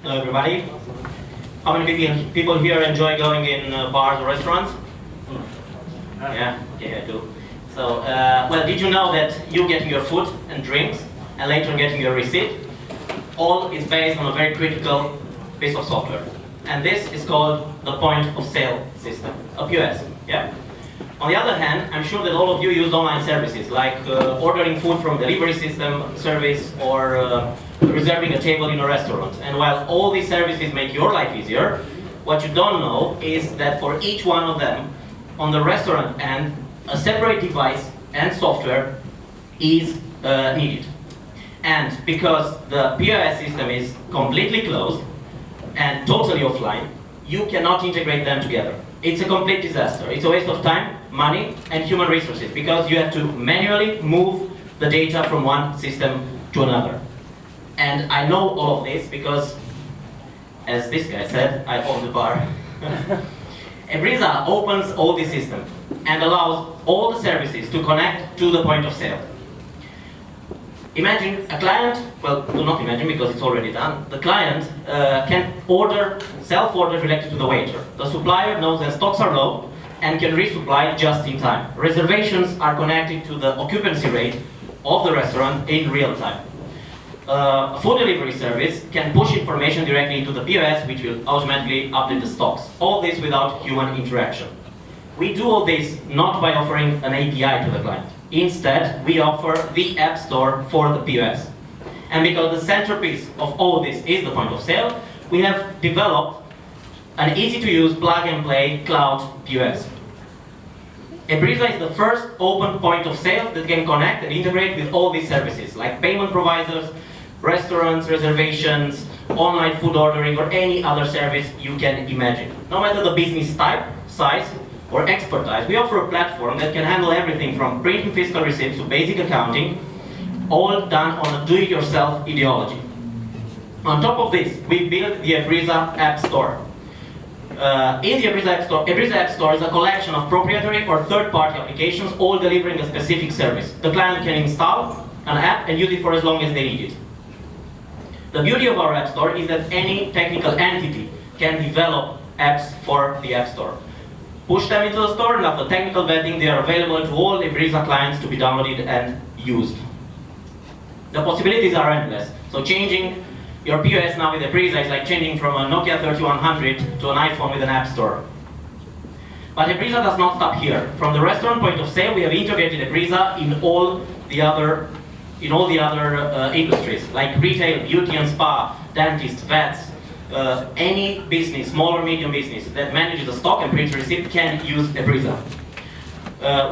Hello everybody. How many people here enjoy going in bars or restaurants? Yeah, I do. So, well, did you know that you getting your food and drinks and later getting your receipt, all is based on a very critical piece of software. And this is called the point of sale system, a POS. Yeah? On the other hand, I'm sure that all of you use online services like ordering food from delivery system service or reserving a table in a restaurant. And while all these services make your life easier, what you don't know is that for each one of them, on the restaurant end, a separate device and software is needed. And because the POS system is completely closed and totally offline, you cannot integrate them together. It's a complete disaster. It's a waste of time, money, and human resources because you have to manually move the data from one system to another. And I know all of this because, as this guy said, I own the bar. Ebriza opens all the system and allows all the services to connect to the point of sale. Imagine a client, well, do not imagine because it's already done. The client can order, self-order related to the waiter. The supplier knows that stocks are low and can resupply just in time. Reservations are connected to the occupancy rate of the restaurant in real time. A food delivery service can push information directly into the POS, which will automatically update the stocks. All this without human interaction. We do all this not by offering an API to the client. Instead, we offer the App Store for the POS. And because the centerpiece of all this is the point of sale, we have developed an easy-to-use plug-and-play cloud POS. Ebriza is the first open point of sale that can connect and integrate with all these services, like payment providers, restaurants, reservations, online food ordering, or any other service you can imagine. No matter the business type, size, or expertise, we offer a platform that can handle everything from printing fiscal receipts to basic accounting, all done on a do-it-yourself ideology. On top of this, we built the Ebriza App Store. In the Ebriza App Store is a collection of proprietary or third-party applications, all delivering a specific service. The client can install an app and use it for as long as they need it. The beauty of our App Store is that any technical entity can develop apps for the App Store. Push them into the store, and after technical vetting, they are available to all Ebriza clients to be downloaded and used. The possibilities are endless. So changing your POS now with Ebriza is like changing from a Nokia 3100 to an iPhone with an App Store. But Ebriza does not stop here. From the restaurant point of sale, we have integrated Ebriza in all the other industries, like retail, beauty and spa, dentists, vets. Any business, small or medium business, that manages a stock and prints a receipt can use Ebriza.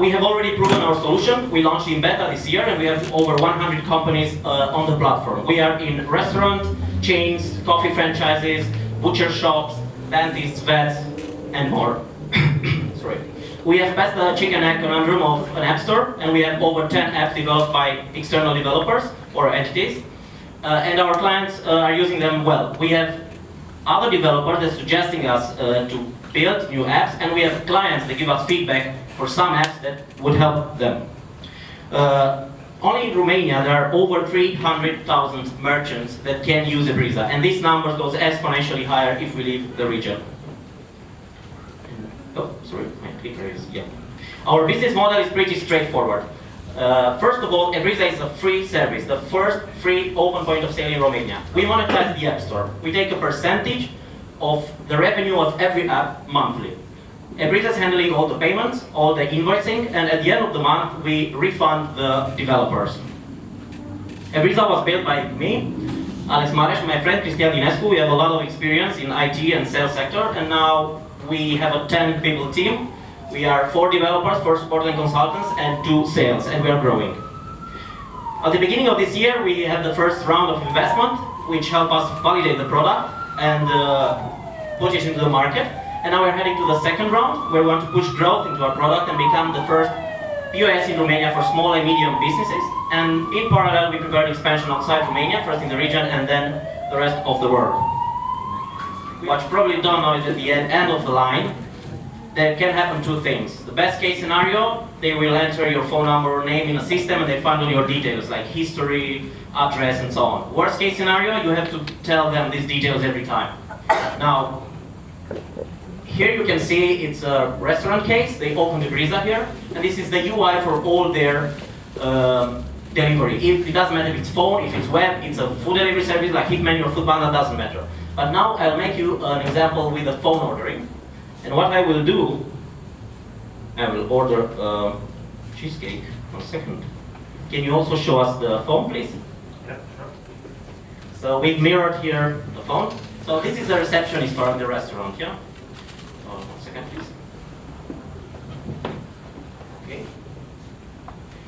We have already proven our solution. We launched in beta this year and we have over 100 companies on the platform. We are in restaurant chains, coffee franchises, butcher shops, dentists, vets, and more. Sorry. We have passed the chicken egg conundrum of an app store, and we have over 10 apps developed by external developers or entities, and our clients are using them well. We have other developers that are suggesting us to build new apps, and we have clients that give us feedback for some apps that would help them. Only in Romania there are over 300,000 merchants that can use Ebriza, and this number goes exponentially higher if we leave the region. Oh, sorry, my clicker is, yeah. Our business model is pretty straightforward. First of all, Ebriza is a free service, the first free open point of sale in Romania. We monetize the App Store. We take a percentage of the revenue of every app monthly. Ebriza is handling all the payments, all the invoicing, and at the end of the month, we refund the developers. Ebriza was built by me, Alex Mareș, my friend Cristian Dinescu. We have a lot of experience in IT and sales sector, and now we have a 10-people team. We are 4 developers, 4 support and consultants, and 2 sales, and we are growing. At the beginning of this year, we had the first round of investment, which helped us validate the product and put it into the market. And now we're heading to the second round, where we want to push growth into our product and become the first POS in Romania for small and medium businesses. And in parallel, we prepared expansion outside Romania, first in the region and then the rest of the world. What you probably don't know is at the end of the line, there can happen 2 things. The best case scenario, they will enter your phone number or name in a system and they find all your details like history, address, and so on. Worst case scenario, you have to tell them these details every time. Now, here you can see it's a restaurant case. They opened Ebriza here, and this is the UI for all their delivery. It doesn't matter if it's phone, if it's web, it's a food delivery service like Hitman or Foodpanda, doesn't matter. But now I'll make you an example with the phone ordering. And what I will do, I will order cheesecake. 1 second. Can you also show us the phone, please? Yeah, sure. So we've mirrored here the phone. So this is the receptionist for the restaurant, yeah? 1 second, please. Okay.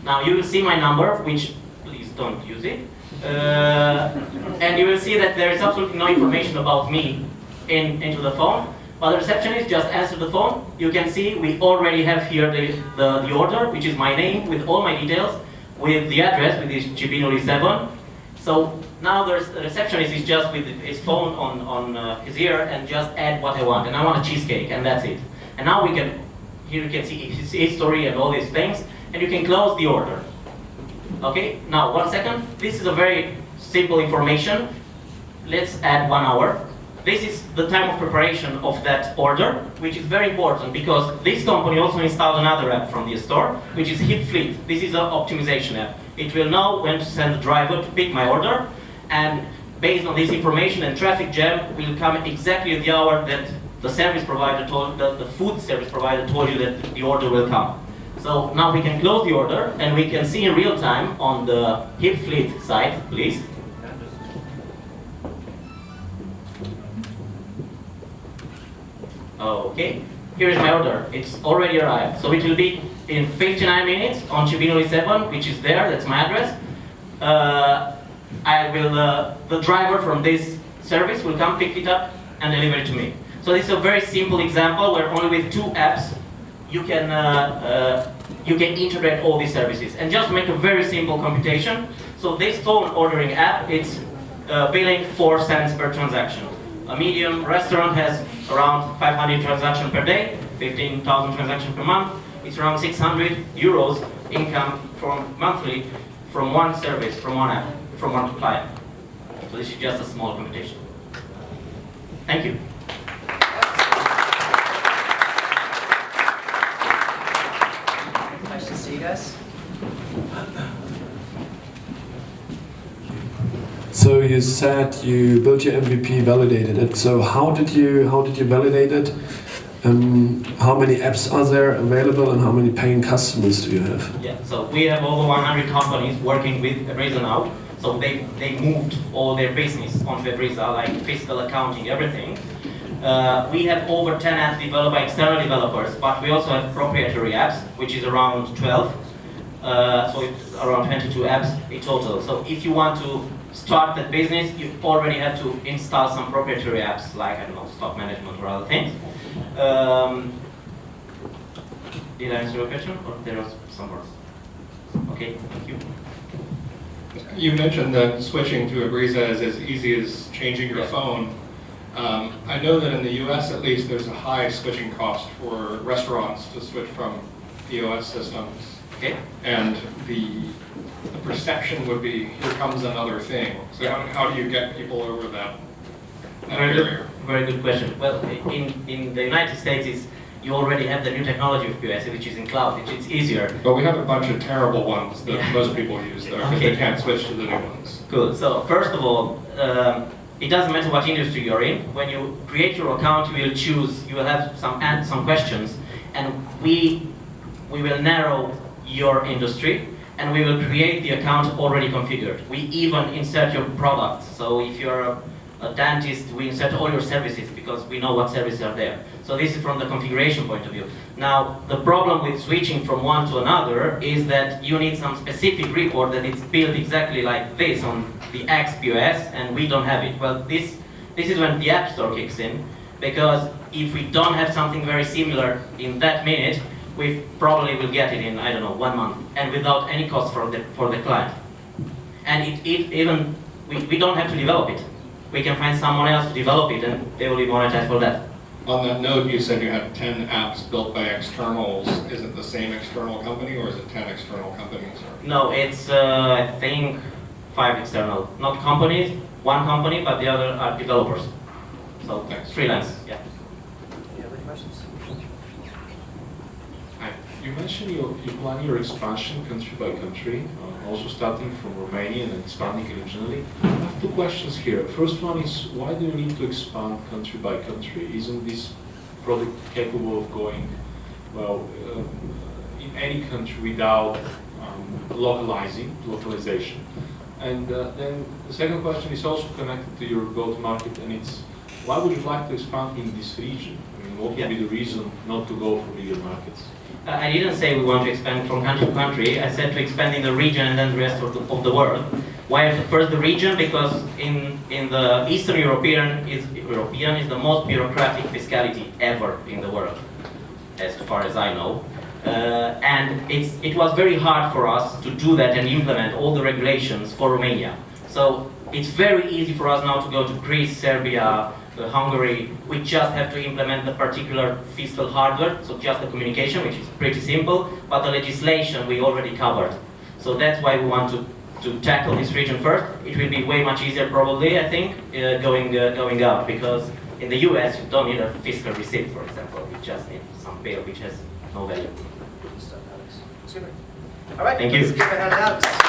Now you will see my number, which please don't use it. And you will see that there is absolutely no information about me into the phone. But the receptionist just answered the phone. You can see we already have here the order, which is my name with all my details, with the address, with this Chibinoli 7. So now the receptionist is just with his phone on his ear and just add what I want. And I want a cheesecake, and that's it. And now we can, here you can see his history and all these things, and you can close the order. Okay, now 1 second. This is a very simple information. Let's add 1 hour. This is the time of preparation of that order, which is very important because this company also installed another app from the store, which is Hit Fleet. This is an optimization app. It will know when to send the driver to pick my order, and based on this information and traffic jam, will come exactly at the hour that the service provider told, the food service provider told you that the order will come. So now we can close the order, and we can see in real time on the Hit Fleet site, please. Okay, here is my order. It's already arrived. So it will be in 59 minutes on Chibinoli 7, which is there, that's my address. The driver from this service will come pick it up and deliver it to me. So this is a very simple example where only with 2 apps you can integrate all these services. And just make a very simple computation. So this phone ordering app, it's billing 4 cents per transaction. A medium restaurant has around 500 transactions per day, 15,000 transactions per month. It's around 600 euros income from monthly from one service, from one app, from one client. So this is just a small computation. Thank you. Nice to see you guys. So you said you built your MVP, validated it. So how did you validate it? How many apps are there available, and how many paying customers do you have? Yeah, so we have over 100 companies working with Ebriza now. So they moved all their business onto Ebriza, like fiscal, accounting, everything. We have over 10 apps developed by external developers, but we also have proprietary apps, which is around 12. So it's around 22 apps in total. So if you want to start that business, you already have to install some proprietary apps, like, I don't know, stock management or other things. Did I answer your question, or there was some more? Okay, thank you. You mentioned that switching to Ebriza is as easy as changing your phone. I know that in the US at least there's a high switching cost for restaurants to switch from POS systems. Okay. And the perception would be, here comes another thing. So how do you get people over that barrier? Very good question. Well, in the United States, you already have the new technology of POS, which is in cloud. It's easier. But we have a bunch of terrible ones that most people use though, because they can't switch to the new ones. Cool. So first of all, it doesn't matter what industry you're in. When you create your account, you will choose. You will have some questions, and we will narrow your industry, and we will create the account already configured. We even insert your products. So if you're a dentist, we insert all your services because we know what services are there. So this is from the configuration point of view. Now, the problem with switching from one to another is that you need some specific report that it's built exactly like this on the X POS, and we don't have it. Well, this is when the App Store kicks in, because if we don't have something very similar in that minute, we probably will get it in, I don't know, 1 month, and without any cost for the client. And we don't have to develop it. We can find someone else to develop it, and they will be monetized for that. On that note, you said you had 10 apps built by externals. Is it the same external company, or is it 10 external companies? No, it's I think 5 external, not companies, one company, but the other are developers. So Thanks. freelance, yeah. Any other questions? Hi. You mentioned you plan your expansion country by country, also starting from Romania and expanding regionally. I have two questions here. First one is, why do you need to expand country by country? Isn't this product capable of going, well, in any country without localization? And then the second question is also connected to your go-to-market, and it's, why would you like to expand in this region? I mean, what would be the reason not to go for bigger markets? I didn't say we want to expand from country to country. I said to expand in the region and then the rest of the world. Why first the region? Because in the Eastern European is the most bureaucratic fiscality ever in the world, as far as I know. And it was very hard for us to do that and implement all the regulations for Romania. So it's very easy for us now to go to Greece, Serbia, Hungary. We just have to implement the particular fiscal hardware, so just the communication, which is pretty simple, but the legislation we already covered. So that's why we want to tackle this region first. It will be way much easier probably, I think, going out, because in the US you don't need a fiscal receipt, for example. You just need some bill which has no value. Good stuff, Alex. Super. All right, Thank you. let's give it a hand, Alex.